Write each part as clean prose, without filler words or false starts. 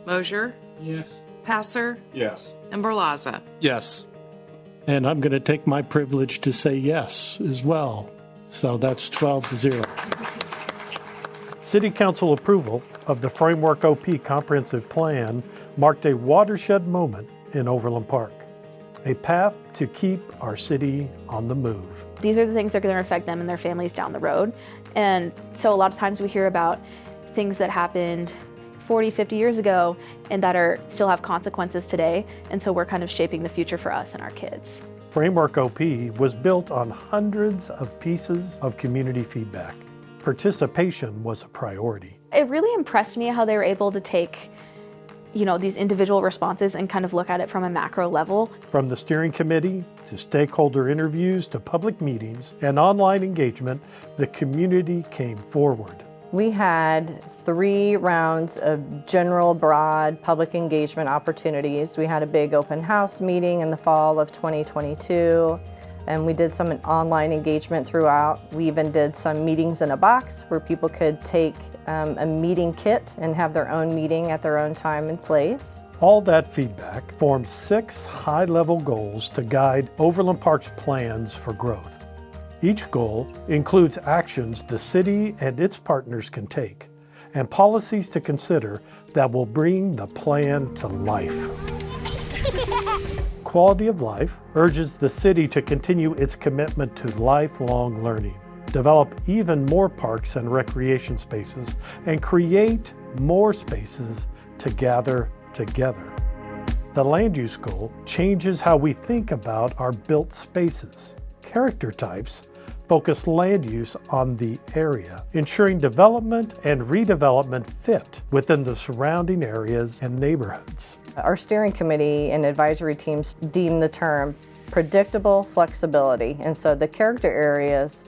Mosier, Yes. Passer, Yes. and Berlaza. Yes. And I'm going to take my privilege to say yes as well. So that's 12-0. City Council approval of the FrameworkOP comprehensive plan marked a watershed moment in Overland Park, a path to keep our city on the move. These are the things that are going to affect them and their families down the road. And so a lot of times we hear about things that happened 40, 50 years ago and that still have consequences today. And so we're kind of shaping the future for us and our kids. FrameworkOP was built on hundreds of pieces of community feedback. Participation was a priority. It really impressed me how they were able to take, these individual responses and kind of look at it from a macro level. From the steering committee to stakeholder interviews to public meetings and online engagement, the community came forward. We had 3 rounds of general, broad public engagement opportunities. We had a big open house meeting in the fall of 2022, and we did some online engagement throughout. We even did some meetings in a box where people could take a meeting kit and have their own meeting at their own time and place. All that feedback formed 6 high-level goals to guide Overland Park's plans for growth. Each goal includes actions the city and its partners can take and policies to consider that will bring the plan to life. Quality of Life urges the city to continue its commitment to lifelong learning, develop even more parks and recreation spaces, and create more spaces to gather together. The Land Use Goal changes how we think about our built spaces. Character types focus land use on the area, ensuring development and redevelopment fit within the surrounding areas and neighborhoods. Our steering committee and advisory teams deem the term predictable flexibility. And so the character areas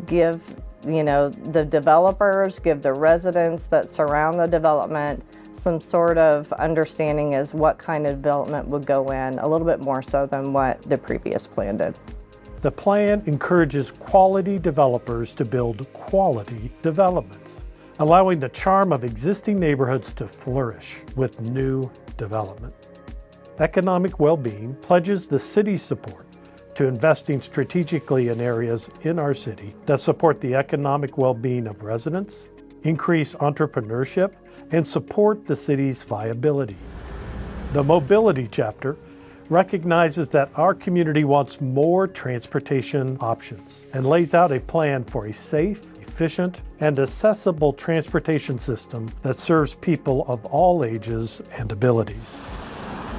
give, the developers, give the residents that surround the development some sort of understanding as what kind of development would go in, a little bit more so than what the previous plan did. The plan encourages quality developers to build quality developments, allowing the charm of existing neighborhoods to flourish with new development. Economic well-being pledges the city's support to investing strategically in areas in our city that support the economic well-being of residents, increase entrepreneurship, and support the city's viability. The mobility chapter recognizes that our community wants more transportation options and lays out a plan for a safe, efficient, and accessible transportation system that serves people of all ages and abilities.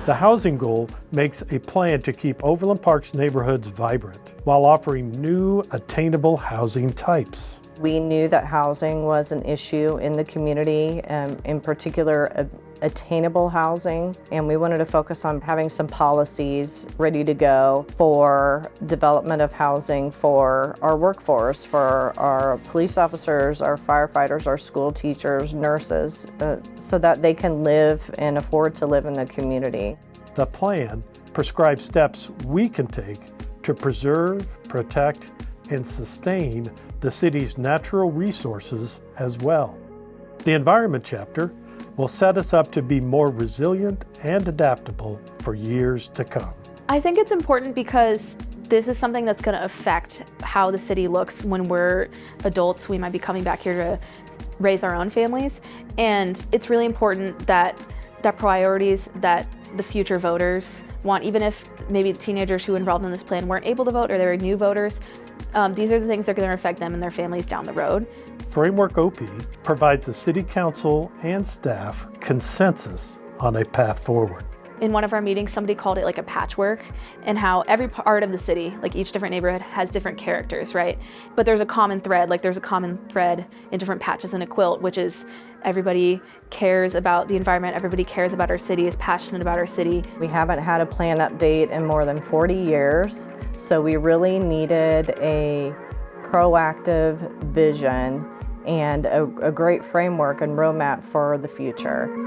The housing goal makes a plan to keep Overland Park's neighborhoods vibrant while offering new attainable housing types. We knew that housing was an issue in the community, in particular attainable housing, and we wanted to focus on having some policies ready to go for development of housing for our workforce, for our police officers, our firefighters, our school teachers, nurses, so that they can live and afford to live in the community. The plan prescribes steps we can take to preserve, protect, and sustain the city's natural resources as well. The environment chapter will set us up to be more resilient and adaptable for years to come. I think it's important because this is something that's going to affect how the city looks when we're adults. We might be coming back here to raise our own families, and it's really important that priorities that the future voters want, even if maybe the teenagers who enrolled in this plan weren't able to vote or they were new voters, these are the things that are going to affect them and their families down the road. FrameworkOP provides the City Council and staff consensus on a path forward. In one of our meetings, somebody called it like a patchwork, and how every part of the city, like each different neighborhood, has different characters, right? But there's a common thread, in different patches in a quilt, which is everybody cares about the environment, everybody cares about our city, is passionate about our city. We haven't had a plan update in more than 40 years, so we really needed a proactive vision and a great framework and roadmap for the future.